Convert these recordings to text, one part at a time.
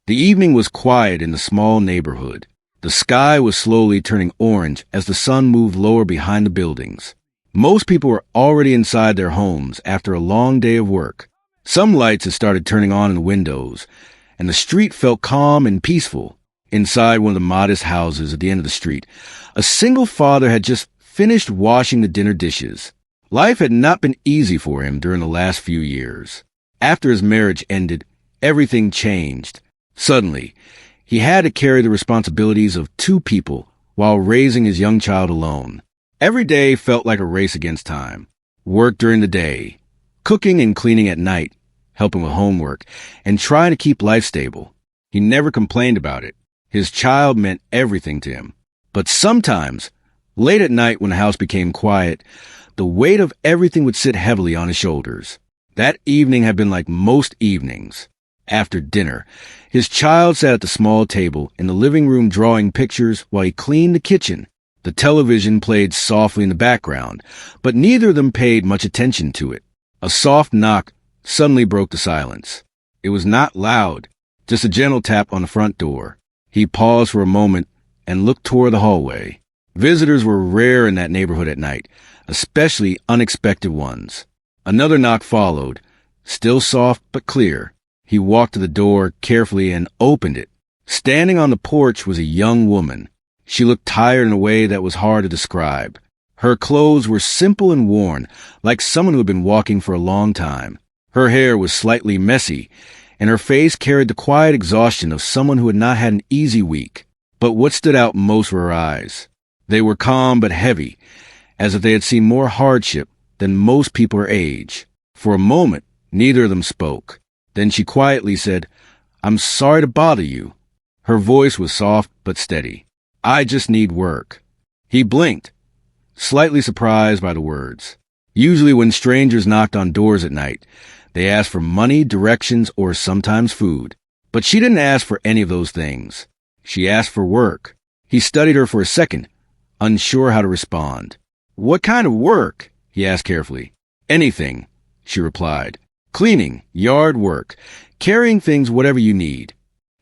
The evening was quiet in the small neighborhood. The sky was slowly turning orange as the sun moved lower behind the buildings. Most people were already inside their homes after a long day of work. Some lights had started turning on in the windows, and the street felt calm and peaceful. Inside one of the modest houses at the end of the street, a single father had just finished washing the dinner dishes. Life had not been easy for him during the last few years. After his marriage ended, everything changed. Suddenly, he had to carry the responsibilities of two people while raising his young child alone. Every day felt like a race against time. Work during the day, cooking and cleaning at night, helping with homework, and trying to keep life stable. He never complained about it. His child meant everything to him. But sometimes, late at night when the house became quiet, the weight of everything would sit heavily on his shoulders. That evening had been like most evenings. After dinner, his child sat at the small table in the living room drawing pictures while he cleaned the kitchen. The television played softly in the background, but neither of them paid much attention to it. A soft knock suddenly broke the silence. It was not loud, just a gentle tap on the front door. He paused for a moment and looked toward the hallway. Visitors were rare in that neighborhood at night, especially unexpected ones. Another knock followed, still soft but clear. He walked to the door carefully and opened it. Standing on the porch was a young woman. She looked tired in a way that was hard to describe. Her clothes were simple and worn, like someone who had been walking for a long time. Her hair was slightly messy, and her face carried the quiet exhaustion of someone who had not had an easy week. But what stood out most were her eyes. They were calm but heavy, as if they had seen more hardship than most people her age. For a moment, neither of them spoke. Then she quietly said, "I'm sorry to bother you." Her voice was soft but steady. "I just need work." He blinked, slightly surprised by the words. Usually when strangers knocked on doors at night, they asked for money, directions, or sometimes food. But she didn't ask for any of those things. She asked for work. He studied her for a second, unsure how to respond. "What kind of work?" he asked carefully. "Anything," she replied. "Cleaning, yard work, carrying things, whatever you need."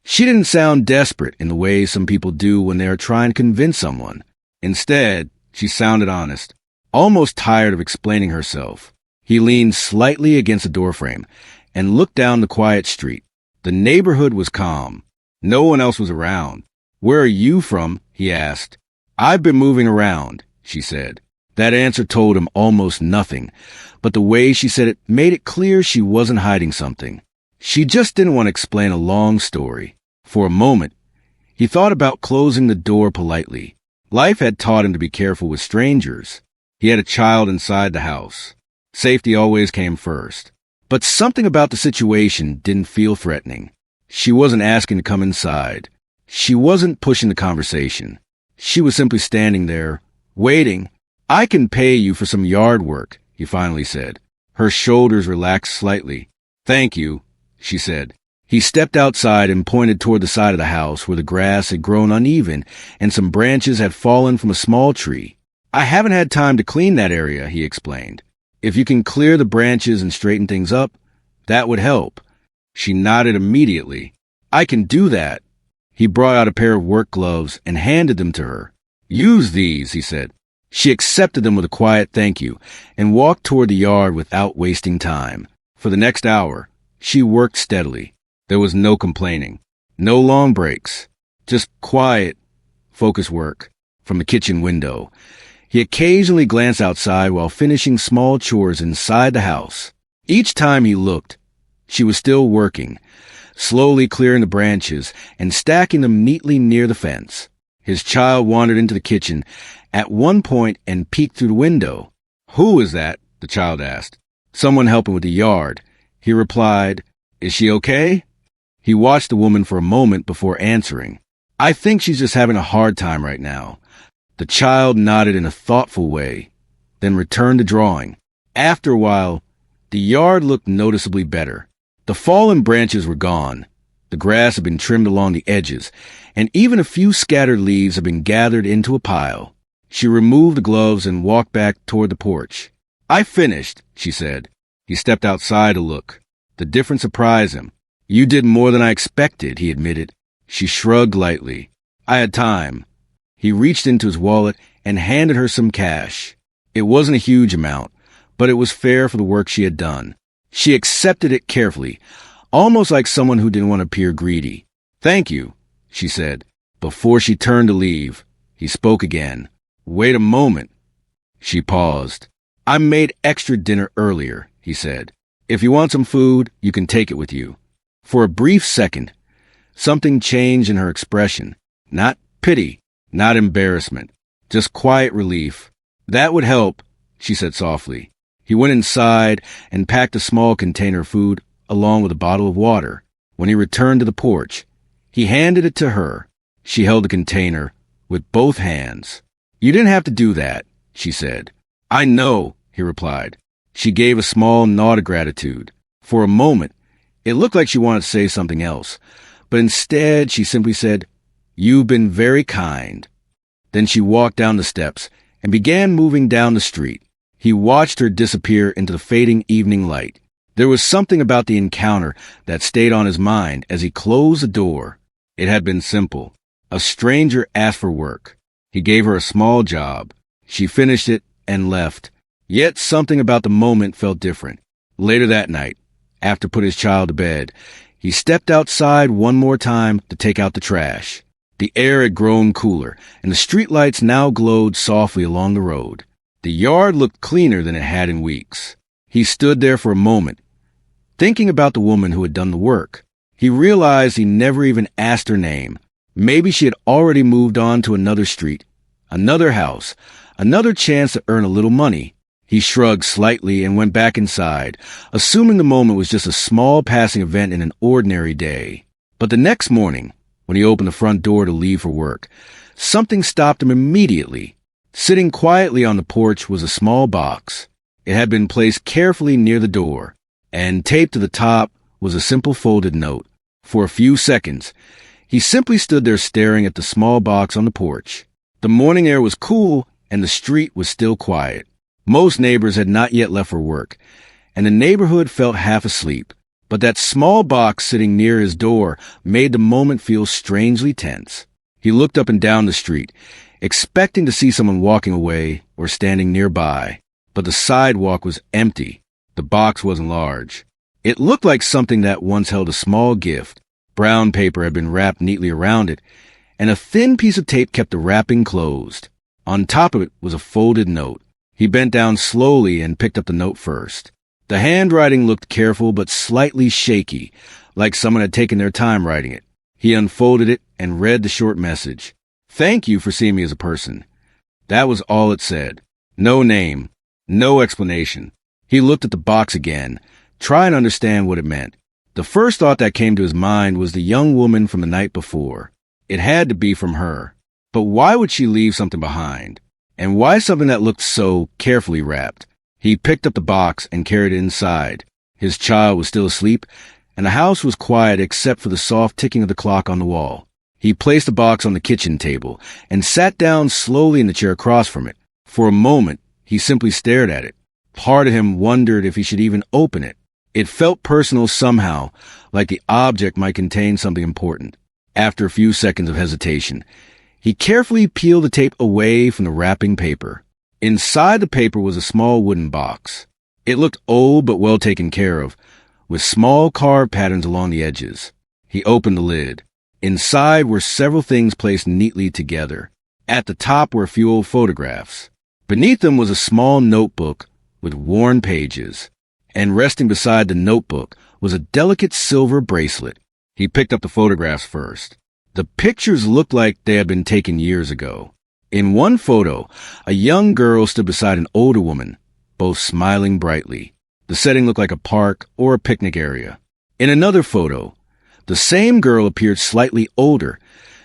She didn't sound desperate in the way some people do when they are trying to convince someone. Instead, she sounded honest, almost tired of explaining herself. He leaned slightly against the doorframe and looked down the quiet street. The neighborhood was calm. No one else was around. "Where are you from?" he asked. "I've been moving around," she said. That answer told him almost nothing, but the way she said it made it clear she wasn't hiding something. She just didn't want to explain a long story. For a moment, he thought about closing the door politely. Life had taught him to be careful with strangers. He had a child inside the house. Safety always came first. But something about the situation didn't feel threatening. She wasn't asking to come inside. She wasn't pushing the conversation. She was simply standing there, waiting. "I can pay you for some yard work," he finally said. Her shoulders relaxed slightly. "Thank you," she said. He stepped outside and pointed toward the side of the house where the grass had grown uneven and some branches had fallen from a small tree. "I haven't had time to clean that area," he explained. "If you can clear the branches and straighten things up, that would help." She nodded immediately. "I can do that." He brought out a pair of work gloves and handed them to her. "Use these," he said. She accepted them with a quiet thank you and walked toward the yard without wasting time. For the next hour, she worked steadily. There was no complaining, no long breaks, just quiet, focused work from the kitchen window. He occasionally glanced outside while finishing small chores inside the house. Each time he looked, she was still working, slowly clearing the branches and stacking them neatly near the fence. His child wandered into the kitchen at one point and peeked through the window. "Who is that?" the child asked. "Someone helping with the yard." He replied, "Is she okay?" He watched the woman for a moment before answering. "I think she's just having a hard time right now." The child nodded in a thoughtful way, then returned to drawing. After a while, the yard looked noticeably better. The fallen branches were gone. The grass had been trimmed along the edges, and even a few scattered leaves had been gathered into a pile. She removed the gloves and walked back toward the porch. "I finished," she said. He stepped outside to look. The difference surprised him. You did more than I expected, he admitted. She shrugged lightly. I had time. He reached into his wallet and handed her some cash. It wasn't a huge amount, but it was fair for the work she had done. She accepted it carefully, almost like someone who didn't want to appear greedy. Thank you, she said. Before she turned to leave, he spoke again. Wait a moment. She paused. I made extra dinner earlier, he said. If you want some food, you can take it with you. For a brief second, something changed in her expression. Not pity, not embarrassment, just quiet relief. That would help, she said softly. He went inside and packed a small container of food along with a bottle of water. When he returned to the porch, he handed it to her. She held the container with both hands. You didn't have to do that, she said. I know, he replied. She gave a small nod of gratitude. For a moment, it looked like she wanted to say something else, but instead she simply said, You've been very kind. Then she walked down the steps and began moving down the street. He watched her disappear into the fading evening light. There was something about the encounter that stayed on his mind as he closed the door. It had been simple. A stranger asked for work. He gave her a small job. She finished it and left. Yet something about the moment felt different. Later that night, after putting his child to bed, he stepped outside one more time to take out the trash. The air had grown cooler, and the streetlights now glowed softly along the road. The yard looked cleaner than it had in weeks. He stood there for a moment, thinking about the woman who had done the work. He realized he never even asked her name. Maybe she had already moved on to another street, another house, another chance to earn a little money. He shrugged slightly and went back inside, assuming the moment was just a small passing event in an ordinary day. But the next morning, when he opened the front door to leave for work, something stopped him immediately. Sitting quietly on the porch was a small box. It had been placed carefully near the door, and taped to the top was a simple folded note. For a few seconds, he simply stood there staring at the small box on the porch. The morning air was cool, and the street was still quiet. Most neighbors had not yet left for work, and the neighborhood felt half asleep. But that small box sitting near his door made the moment feel strangely tense. He looked up and down the street, expecting to see someone walking away or standing nearby. But the sidewalk was empty. The box wasn't large. It looked like something that once held a small gift. Brown paper had been wrapped neatly around it, and a thin piece of tape kept the wrapping closed. On top of it was a folded note. He bent down slowly and picked up the note first. The handwriting looked careful but slightly shaky, like someone had taken their time writing it. He unfolded it and read the short message. Thank you for seeing me as a person. That was all it said. No name. No explanation. He looked at the box again, trying to understand what it meant. The first thought that came to his mind was the young woman from the night before. It had to be from her. But why would she leave something behind? And why something that looked so carefully wrapped? He picked up the box and carried it inside. His child was still asleep, and the house was quiet except for the soft ticking of the clock on the wall. He placed the box on the kitchen table and sat down slowly in the chair across from it. For a moment, he simply stared at it. Part of him wondered if he should even open it. It felt personal somehow, like the object might contain something important. After a few seconds of hesitation, he carefully peeled the tape away from the wrapping paper. Inside the paper was a small wooden box. It looked old but well taken care of, with small carved patterns along the edges. He opened the lid. Inside were several things placed neatly together. At the top were a few old photographs. Beneath them was a small notebook with worn pages, and resting beside the notebook was a delicate silver bracelet. He picked up the photographs first. The pictures looked like they had been taken years ago. In one photo, a young girl stood beside an older woman, both smiling brightly. The setting looked like a park or a picnic area. In another photo, the same girl appeared slightly older,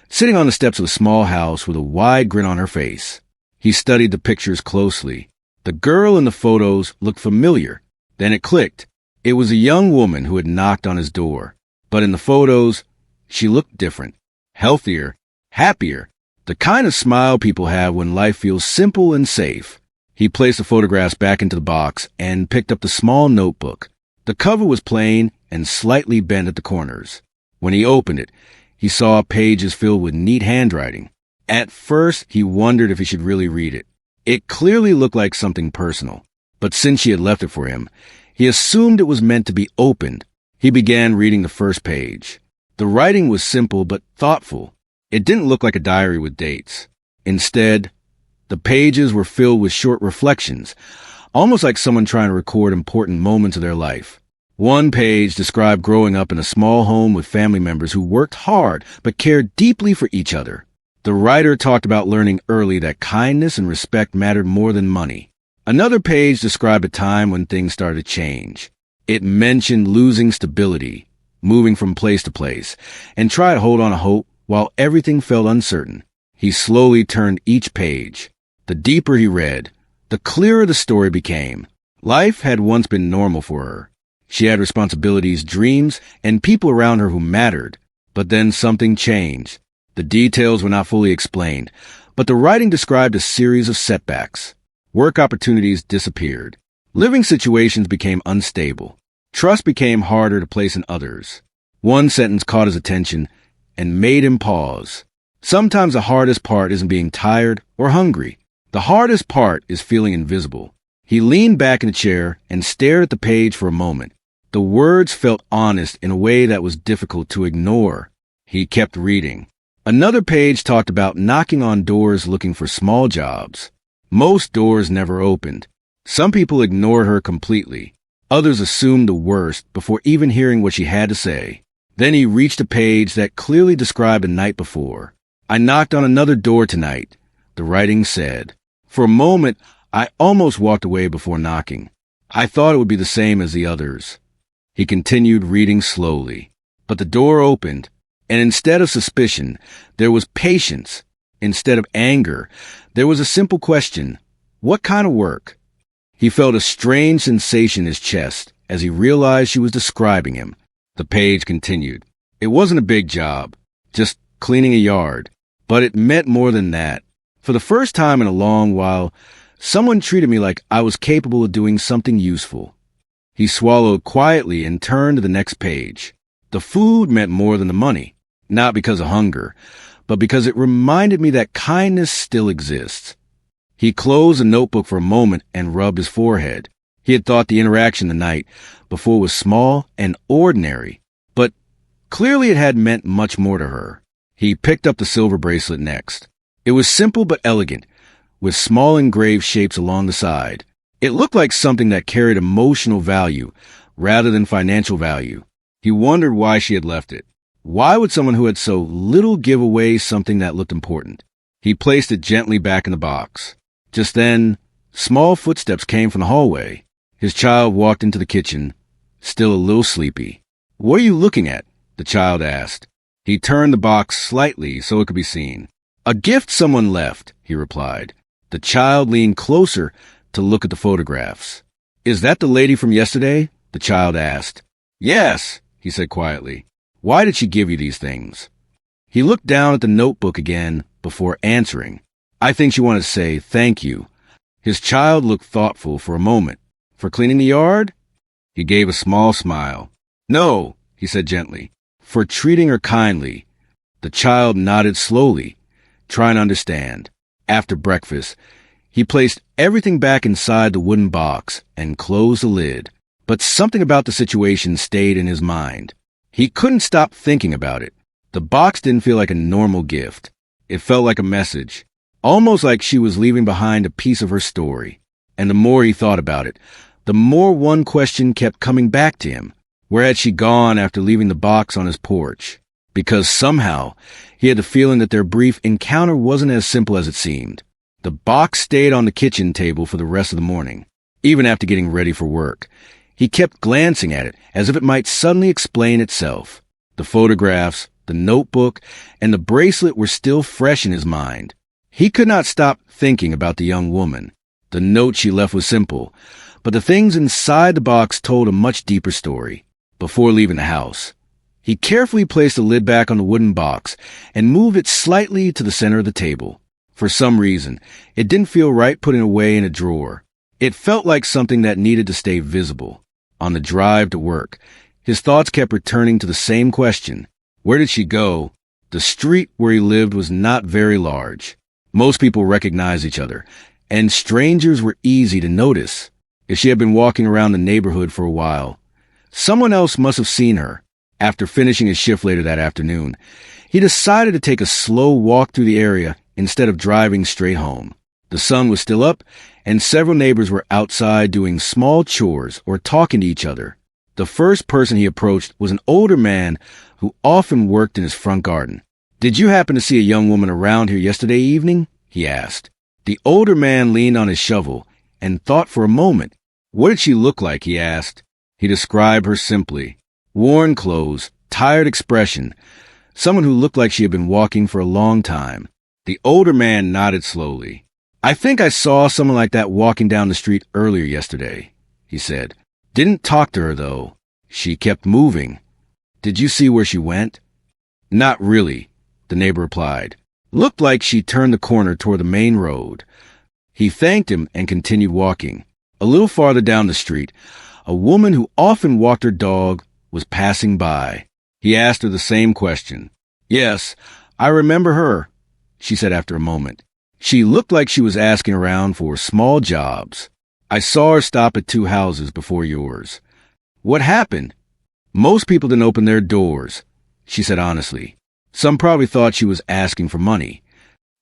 sitting on the steps of a small house with a wide grin on her face. He studied the pictures closely. The girl in the photos looked familiar. Then it clicked. It was a young woman who had knocked on his door. But in the photos, she looked different. Healthier, happier, the kind of smile people have when life feels simple and safe. He placed the photographs back into the box and picked up the small notebook. The cover was plain, and slightly bent at the corners. When he opened it, he saw pages filled with neat handwriting. At first, he wondered if he should really read it. It clearly looked like something personal, but since she had left it for him, he assumed it was meant to be opened. He began reading the first page. The writing was simple but thoughtful. It didn't look like a diary with dates. Instead, the pages were filled with short reflections, almost like someone trying to record important moments of their life. One page described growing up in a small home with family members who worked hard but cared deeply for each other. The writer talked about learning early that kindness and respect mattered more than money. Another page described a time when things started to change. It mentioned losing stability, moving from place to place, and tried to hold on to hope while everything felt uncertain. He slowly turned each page. The deeper he read, the clearer the story became. Life had once been normal for her. She had responsibilities, dreams, and people around her who mattered. But then something changed. The details were not fully explained, but the writing described a series of setbacks. Work opportunities disappeared. Living situations became unstable. Trust became harder to place in others. One sentence caught his attention and made him pause. Sometimes the hardest part isn't being tired or hungry. The hardest part is feeling invisible. He leaned back in the chair and stared at the page for a moment. The words felt honest in a way that was difficult to ignore. He kept reading. Another page talked about knocking on doors looking for small jobs. Most doors never opened. Some people ignored her completely. Others assumed the worst before even hearing what she had to say. Then he reached a page that clearly described the night before. "I knocked on another door tonight," the writing said. "For a moment, I almost walked away before knocking. I thought it would be the same as the others." He continued reading slowly. But the door opened, and instead of suspicion, there was patience. Instead of anger, there was a simple question: what kind of work? He felt a strange sensation in his chest as he realized she was describing him. The page continued. "It wasn't a big job, just cleaning a yard. But it meant more than that. For the first time in a long while, someone treated me like I was capable of doing something useful." He swallowed quietly and turned to the next page. The food meant more than the money, not because of hunger, but because it reminded me that kindness still exists. He closed the notebook for a moment and rubbed his forehead. He had thought the interaction the night before was small and ordinary, but clearly it had meant much more to her. He picked up the silver bracelet next. It was simple but elegant, with small engraved shapes along the side. It looked like something that carried emotional value rather than financial value. He wondered why she had left it. Why would someone who had so little give away something that looked important? He placed it gently back in the box. Just then, small footsteps came from the hallway. His child walked into the kitchen, still a little sleepy. "What are you looking at?" the child asked. He turned the box slightly so it could be seen. "A gift someone left," he replied. The child leaned closer to look at the photographs. "Is that the lady from yesterday?" the child asked. "Yes," he said quietly. "Why did she give you these things?" He looked down at the notebook again before answering. "I think she wanted to say thank you." His child looked thoughtful for a moment. "For cleaning the yard?" He gave a small smile. "No," he said gently. "For treating her kindly." The child nodded slowly, trying to understand. After breakfast, he placed everything back inside the wooden box and closed the lid. But something about the situation stayed in his mind. He couldn't stop thinking about it. The box didn't feel like a normal gift. It felt like a message, almost like she was leaving behind a piece of her story. And the more he thought about it, the more one question kept coming back to him. Where had she gone after leaving the box on his porch? Because somehow, he had the feeling that their brief encounter wasn't as simple as it seemed. The box stayed on the kitchen table for the rest of the morning. Even after getting ready for work, he kept glancing at it as if it might suddenly explain itself. The photographs, the notebook, and the bracelet were still fresh in his mind. He could not stop thinking about the young woman. The note she left was simple, but the things inside the box told a much deeper story. Before leaving the house, he carefully placed the lid back on the wooden box and moved it slightly to the center of the table. For some reason, it didn't feel right putting it away in a drawer. It felt like something that needed to stay visible. On the drive to work, His thoughts kept returning to the same question. Where did she go? The street where he lived was not very large. Most people recognized each other, and strangers were easy to notice. If she had been walking around the neighborhood for a while, someone else must have seen her. After finishing his shift later that afternoon, he decided to take a slow walk through the area instead of driving straight home. The sun was still up, and several neighbors were outside doing small chores or talking to each other. The first person he approached was an older man who often worked in his front garden. "Did you happen to see a young woman around here yesterday evening?" he asked. The older man leaned on his shovel and thought for a moment. "What did she look like?" he asked. He described her simply. Worn clothes, tired expression, someone who looked like she had been walking for a long time. The older man nodded slowly. "I think I saw someone like that walking down the street earlier yesterday," he said. "Didn't talk to her, though. She kept moving." "Did you see where she went?" "Not really," the neighbor replied. "Looked like she turned the corner toward the main road." He thanked him and continued walking. A little farther down the street, a woman who often walked her dog was passing by. He asked her the same question. "Yes, I remember her," she said after a moment. "She looked like she was asking around for small jobs. I saw her stop at 2 houses before yours." "What happened?" "Most people didn't open their doors," she said honestly. "Some probably thought she was asking for money."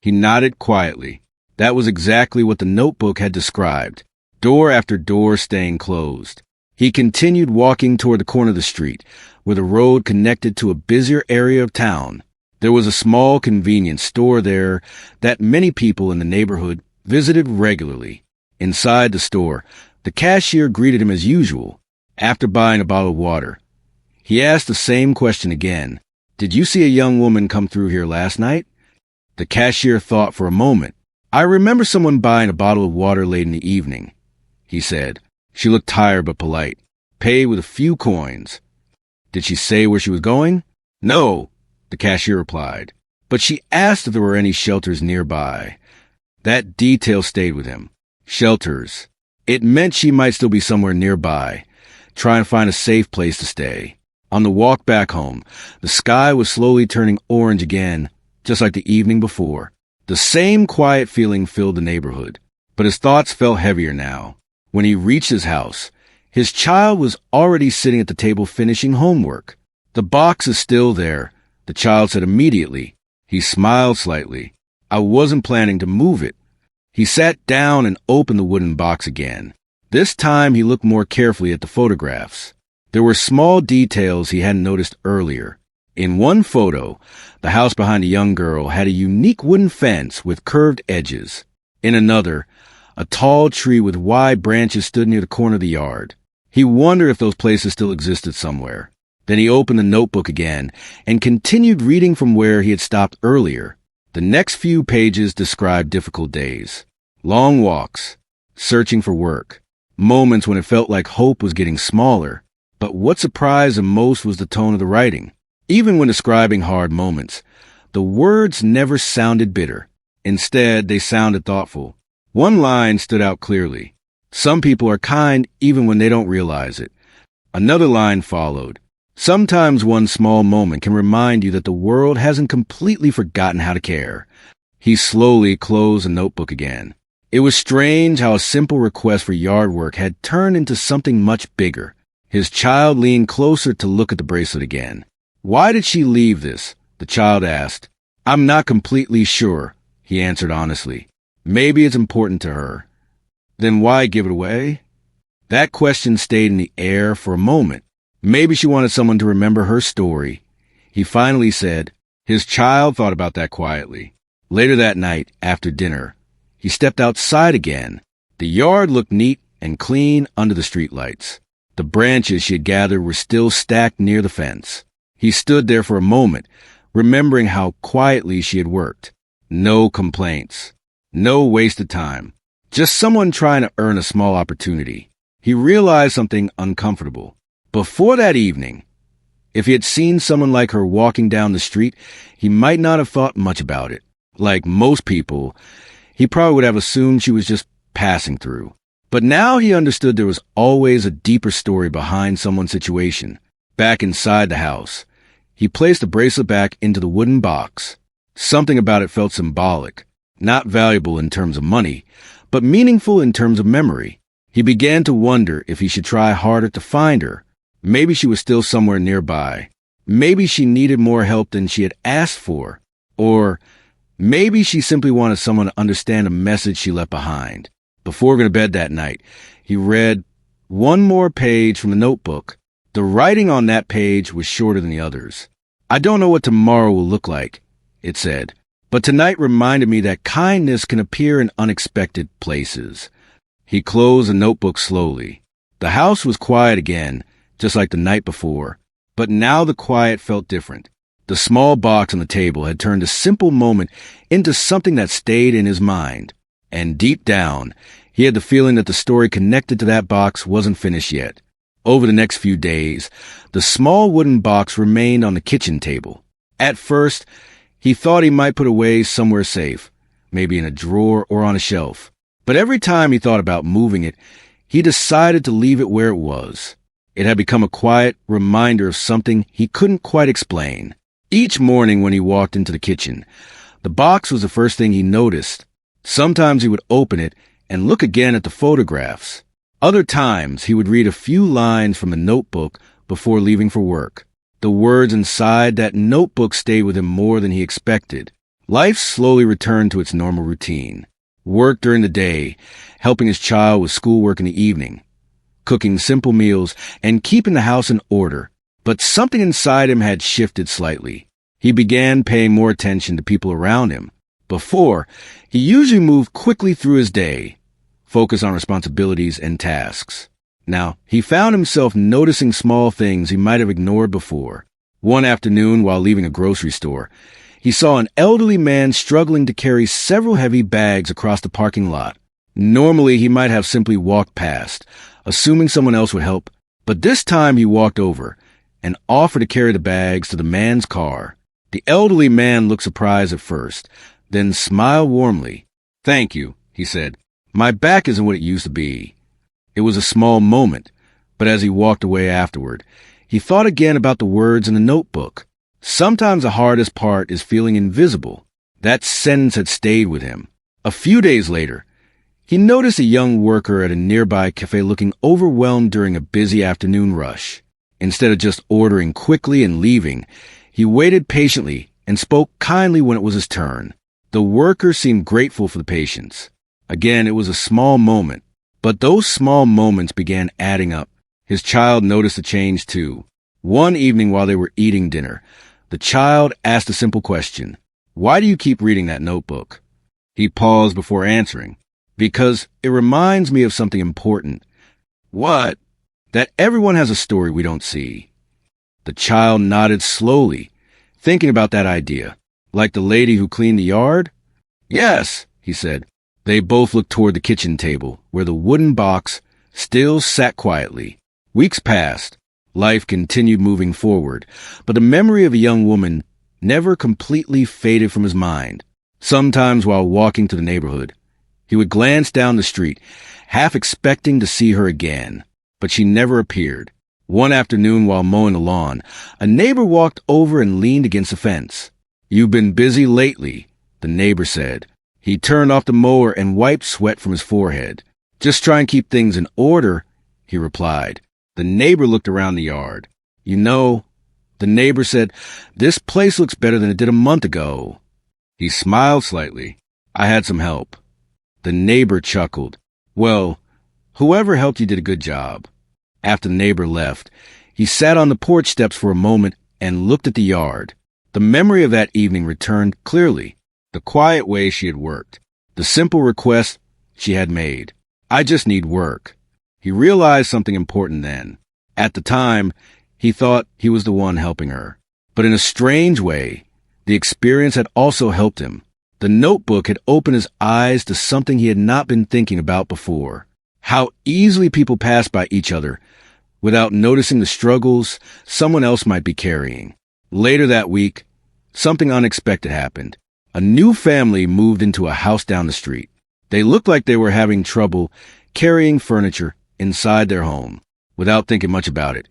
He nodded quietly. That was exactly what the notebook had described. Door after door staying closed. He continued walking toward the corner of the street, where the road connected to a busier area of town. There was a small convenience store there that many people in the neighborhood visited regularly. Inside the store, the cashier greeted him as usual. After buying a bottle of water, he asked the same question again. "Did you see a young woman come through here last night?" The cashier thought for a moment. "I remember someone buying a bottle of water late in the evening," he said. She looked tired but polite. "Paid with a few coins." "Did she say where she was going?" "No," the cashier replied. "But she asked if there were any shelters nearby." That detail stayed with him. Shelters. It meant she might still be somewhere nearby, trying to find a safe place to stay. On the walk back home, the sky was slowly turning orange again, just like the evening before. The same quiet feeling filled the neighborhood, but his thoughts felt heavier now. When he reached his house, his child was already sitting at the table finishing homework. "The box is still there," the child said immediately. He smiled slightly. "I wasn't planning to move it." He sat down and opened the wooden box again. This time he looked more carefully at the photographs. There were small details he hadn't noticed earlier. In one photo, the house behind a young girl had a unique wooden fence with curved edges. In another, a tall tree with wide branches stood near the corner of the yard. He wondered if those places still existed somewhere. Then he opened the notebook again and continued reading from where he had stopped earlier. The next few pages described difficult days, long walks, searching for work, moments when it felt like hope was getting smaller. But what surprised him most was the tone of the writing. Even when describing hard moments, the words never sounded bitter. Instead, they sounded thoughtful. One line stood out clearly. "Some people are kind even when they don't realize it." Another line followed. "Sometimes one small moment can remind you that the world hasn't completely forgotten how to care." He slowly closed the notebook again. It was strange how a simple request for yard work had turned into something much bigger. His child leaned closer to look at the bracelet again. "Why did she leave this?" the child asked. "I'm not completely sure," he answered honestly. "Maybe it's important to her." "Then why give it away?" That question stayed in the air for a moment. Maybe she wanted someone to remember her story. He finally said. His child thought about that quietly. Later that night, after dinner, he stepped outside again. The yard looked neat and clean under the streetlights. The branches she had gathered were still stacked near the fence. He stood there for a moment, remembering how quietly she had worked. No complaints. No wasted time. Just someone trying to earn a small opportunity. He realized something uncomfortable. Before that evening, if he had seen someone like her walking down the street, he might not have thought much about it. Like most people, he probably would have assumed she was just passing through. But now he understood there was always a deeper story behind someone's situation. Back inside the house, he placed the bracelet back into the wooden box. Something about it felt symbolic, not valuable in terms of money, but meaningful in terms of memory. He began to wonder if he should try harder to find her. Maybe she was still somewhere nearby. Maybe she needed more help than she had asked for. Or maybe she simply wanted someone to understand a message she left behind. Before going to bed that night, he read one more page from the notebook. The writing on that page was shorter than the others. "I don't know what tomorrow will look like," it said, "but tonight reminded me that kindness can appear in unexpected places." He closed the notebook slowly. The house was quiet again, just like the night before, but now the quiet felt different. The small box on the table had turned a simple moment into something that stayed in his mind. And deep down, he had the feeling that the story connected to that box wasn't finished yet. Over the next few days, the small wooden box remained on the kitchen table. At first, he thought he might put it away somewhere safe, maybe in a drawer or on a shelf. But every time he thought about moving it, he decided to leave it where it was. It had become a quiet reminder of something he couldn't quite explain. Each morning when he walked into the kitchen, the box was the first thing he noticed. Sometimes he would open it and look again at the photographs. Other times, he would read a few lines from a notebook before leaving for work. The words inside that notebook stayed with him more than he expected. Life slowly returned to its normal routine. Work during the day, helping his child with schoolwork in the evening, cooking simple meals, and keeping the house in order. But something inside him had shifted slightly. He began paying more attention to people around him. Before, he usually moved quickly through his day, focus on responsibilities and tasks. Now, he found himself noticing small things he might have ignored before. One afternoon, while leaving a grocery store, he saw an elderly man struggling to carry several heavy bags across the parking lot. Normally, he might have simply walked past, assuming someone else would help, but this time he walked over and offered to carry the bags to the man's car. The elderly man looked surprised at first, then smiled warmly. "Thank you," he said. "My back isn't what it used to be." It was a small moment, but as he walked away afterward, he thought again about the words in the notebook. Sometimes the hardest part is feeling invisible. That sentence had stayed with him. A few days later, he noticed a young worker at a nearby cafe looking overwhelmed during a busy afternoon rush. Instead of just ordering quickly and leaving, he waited patiently and spoke kindly when it was his turn. The worker seemed grateful for the patience. Again, it was a small moment, but those small moments began adding up. His child noticed a change too. One evening while they were eating dinner, the child asked a simple question. "Why do you keep reading that notebook?" He paused before answering. "Because it reminds me of something important." "What?" "That everyone has a story we don't see." The child nodded slowly, thinking about that idea. "Like the lady who cleaned the yard?" "Yes," he said. They both looked toward the kitchen table, where the wooden box still sat quietly. Weeks passed. Life continued moving forward, but the memory of a young woman never completely faded from his mind. Sometimes while walking to the neighborhood, he would glance down the street, half expecting to see her again, but she never appeared. One afternoon while mowing the lawn, a neighbor walked over and leaned against the fence. "You've been busy lately," the neighbor said. He turned off the mower and wiped sweat from his forehead. "Just try and keep things in order," he replied. The neighbor looked around the yard. "You know," the neighbor said, "this place looks better than it did a month ago." He smiled slightly. "I had some help." The neighbor chuckled. "Well, whoever helped you did a good job." After the neighbor left, he sat on the porch steps for a moment and looked at the yard. The memory of that evening returned clearly. The quiet way she had worked. The simple request she had made. "I just need work." He realized something important then. At the time, he thought he was the one helping her. But in a strange way, the experience had also helped him. The notebook had opened his eyes to something he had not been thinking about before. How easily people pass by each other without noticing the struggles someone else might be carrying. Later that week, something unexpected happened. A new family moved into a house down the street. They looked like they were having trouble carrying furniture inside their home. Without thinking much about it,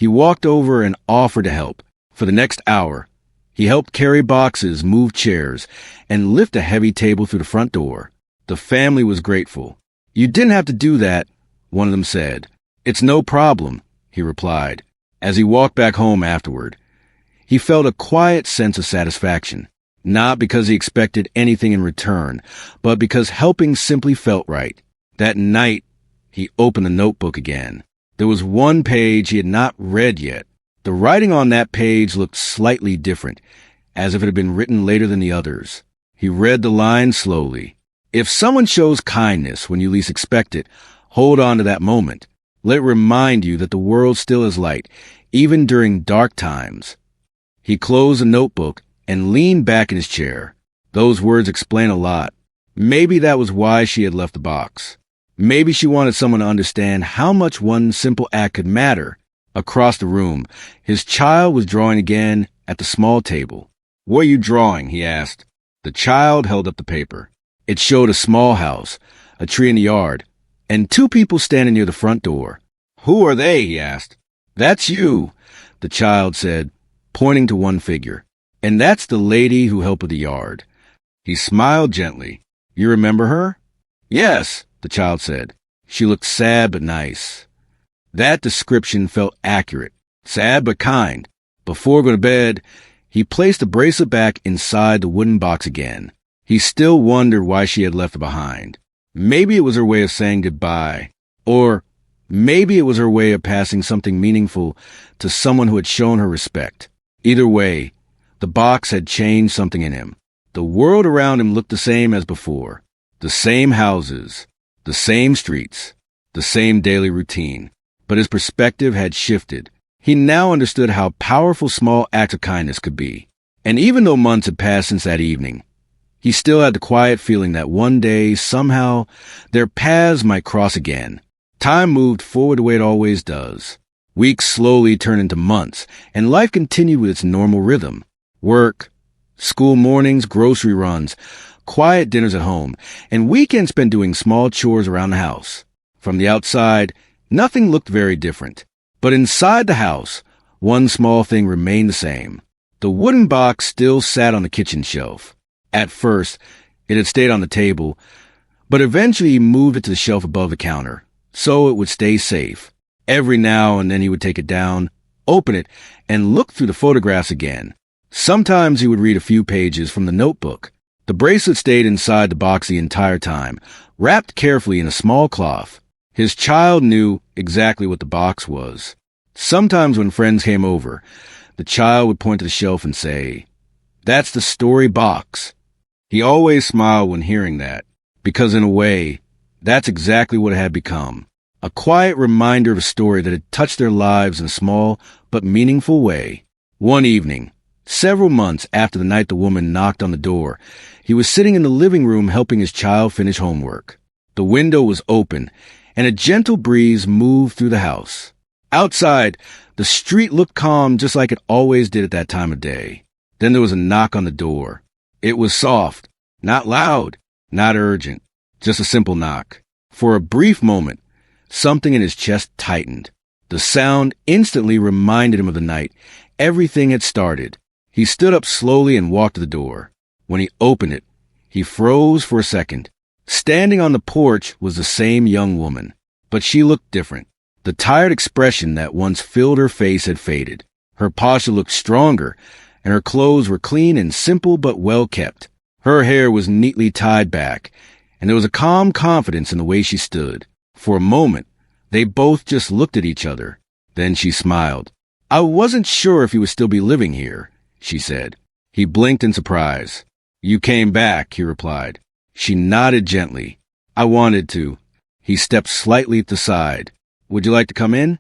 He walked over and offered to help. For the next hour, he helped carry boxes, move chairs, and lift a heavy table through the front door. The family was grateful. "You didn't have to do that," one of them said. "It's no problem," he replied. As he walked back home afterward, he felt a quiet sense of satisfaction, not because he expected anything in return, but because helping simply felt right. That night, he opened the notebook again. There was one page he had not read yet. The writing on that page looked slightly different, as if it had been written later than the others. He read the line slowly. "If someone shows kindness when you least expect it, hold on to that moment. Let it remind you that the world still is light, even during dark times." He closed the notebook and leaned back in his chair. Those words explain a lot. Maybe that was why she had left the box. Maybe she wanted someone to understand how much one simple act could matter. Across the room, his child was drawing again at the small table. "What are you drawing?" he asked. The child held up the paper. It showed a small house, a tree in the yard, and two people standing near the front door. "Who are they?" he asked. "That's you," the child said, pointing to one figure. "And that's the lady who helped with the yard." He smiled gently. "You remember her?" "Yes," the child said. "She looked sad but nice." That description felt accurate. Sad but kind. Before going to bed, he placed the bracelet back inside the wooden box again. He still wondered why she had left it behind. Maybe it was her way of saying goodbye. Or maybe it was her way of passing something meaningful to someone who had shown her respect. Either way, the box had changed something in him. The world around him looked the same as before. The same houses, the same streets, the same daily routine. But his perspective had shifted. He now understood how powerful small acts of kindness could be. And even though months had passed since that evening, he still had the quiet feeling that one day, somehow, their paths might cross again. Time moved forward the way it always does. Weeks slowly turned into months, and life continued with its normal rhythm. Work, school mornings, grocery runs, quiet dinners at home, and weekends spent doing small chores around the house. From the outside, nothing looked very different. But inside the house, one small thing remained the same. The wooden box still sat on the kitchen shelf. At first, it had stayed on the table, but eventually he moved it to the shelf above the counter, so it would stay safe. Every now and then he would take it down, open it, and look through the photographs again. Sometimes he would read a few pages from the notebook. The bracelet stayed inside the box the entire time, wrapped carefully in a small cloth. His child knew exactly what the box was. Sometimes when friends came over, the child would point to the shelf and say, "That's the story box." He always smiled when hearing that, because in a way, that's exactly what it had become. A quiet reminder of a story that had touched their lives in a small but meaningful way. One evening, several months after the night the woman knocked on the door, he was sitting in the living room helping his child finish homework. The window was open, and a gentle breeze moved through the house. Outside, the street looked calm just like it always did at that time of day. Then there was a knock on the door. It was soft, not loud, not urgent, just a simple knock. For a brief moment, something in his chest tightened. The sound instantly reminded him of the night everything had started. He stood up slowly and walked to the door. When he opened it, he froze for a second. Standing on the porch was the same young woman, but she looked different. The tired expression that once filled her face had faded. Her posture looked stronger, and her clothes were clean and simple but well kept. Her hair was neatly tied back, and there was a calm confidence in the way she stood. For a moment, they both just looked at each other. Then she smiled. "I wasn't sure if you would still be living here," she said. He blinked in surprise. "You came back," he replied. She nodded gently. "I wanted to." He stepped slightly to the side. "Would you like to come in?"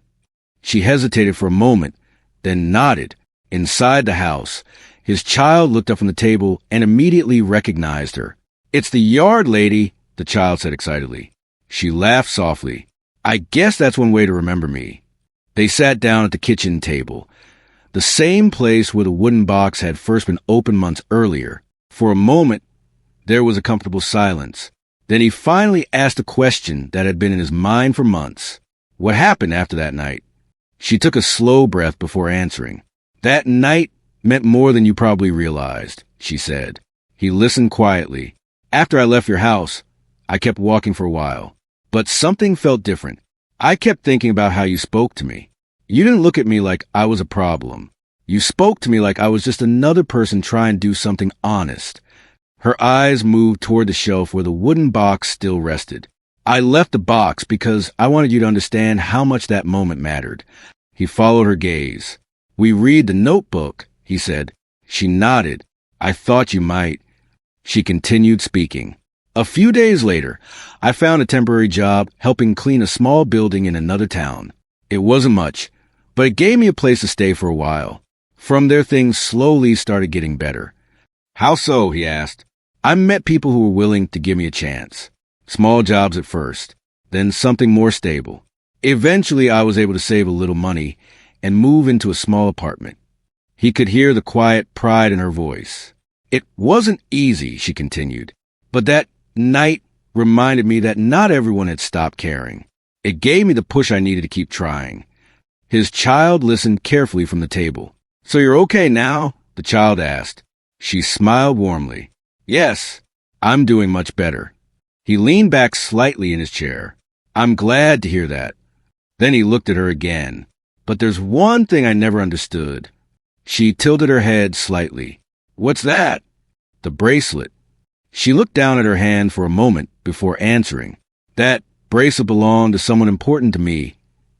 She hesitated for a moment, then nodded. Inside the house, his child looked up from the table and immediately recognized her. "It's the yard lady," the child said excitedly. She laughed softly. "I guess that's one way to remember me." They sat down at the kitchen table, the same place where the wooden box had first been opened months earlier. For a moment, there was a comfortable silence. Then he finally asked a question that had been in his mind for months. "What happened after that night?" She took a slow breath before answering. That night meant more than you probably realized, she said. He listened quietly. After I left your house, I kept walking for a while. But something felt different. I kept thinking about how you spoke to me. You didn't look at me like I was a problem. You spoke to me like I was just another person trying to do something honest. Her eyes moved toward the shelf where the wooden box still rested. I left the box because I wanted you to understand how much that moment mattered. He followed her gaze. We read the notebook, he said. She nodded. I thought you might. She continued speaking. A few days later, I found a temporary job helping clean a small building in another town. It wasn't much, but it gave me a place to stay for a while. From there, things slowly started getting better. How so? He asked. I met people who were willing to give me a chance. Small jobs at first, then something more stable. Eventually, I was able to save a little money and move into a small apartment. He could hear the quiet pride in her voice. It wasn't easy, she continued, but that night reminded me that not everyone had stopped caring. It gave me the push I needed to keep trying. His child listened carefully from the table. So you're okay now? The child asked. She smiled warmly. Yes, I'm doing much better. He leaned back slightly in his chair. I'm glad to hear that. Then he looked at her again. But there's one thing I never understood. She tilted her head slightly. What's that? The bracelet. She looked down at her hand for a moment before answering. That bracelet belonged to someone important to me,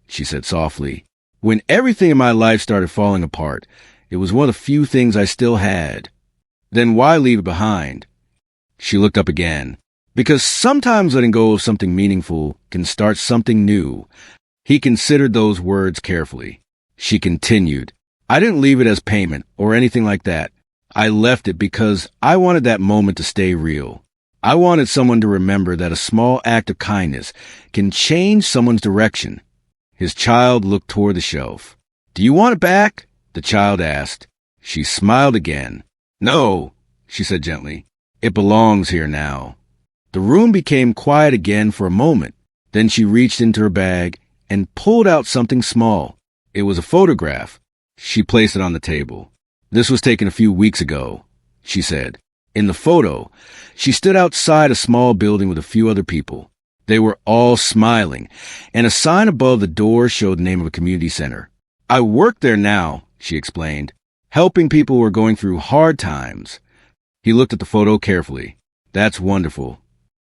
she said softly. When everything in my life started falling apart, it was one of the few things I still had. Then why leave it behind? She looked up again. Because sometimes letting go of something meaningful can start something new. He considered those words carefully. She continued. I didn't leave it as payment or anything like that. I left it because I wanted that moment to stay real. I wanted someone to remember that a small act of kindness can change someone's direction. His child looked toward the shelf. Do you want it back? The child asked. She smiled again. No, she said gently. It belongs here now. The room became quiet again for a moment. Then she reached into her bag and pulled out something small. It was a photograph. She placed it on the table. This was taken a few weeks ago, she said. In the photo, she stood outside a small building with a few other people. They were all smiling, and a sign above the door showed the name of a community center. I work there now, she explained, helping people who are going through hard times. He looked at the photo carefully. That's wonderful.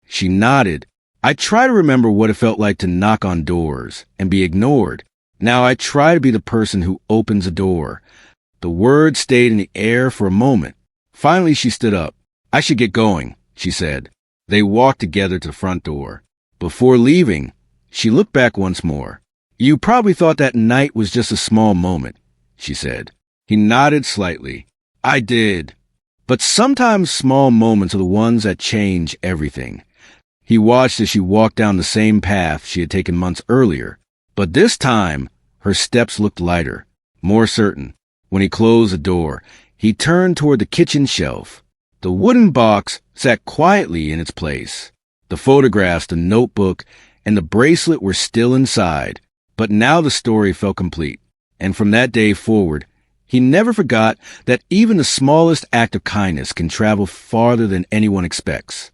She nodded. I try to remember what it felt like to knock on doors and be ignored. Now I try to be the person who opens a door. The words stayed in the air for a moment. Finally, she stood up. I should get going, she said. They walked together to the front door. Before leaving, she looked back once more. You probably thought that night was just a small moment, she said. He nodded slightly. I did. But sometimes small moments are the ones that change everything. He watched as she walked down the same path she had taken months earlier. But this time, her steps looked lighter, more certain. When he closed the door, he turned toward the kitchen shelf. The wooden box sat quietly in its place. The photographs, the notebook, and the bracelet were still inside. But now the story felt complete. And from that day forward, he never forgot that even the smallest act of kindness can travel farther than anyone expects.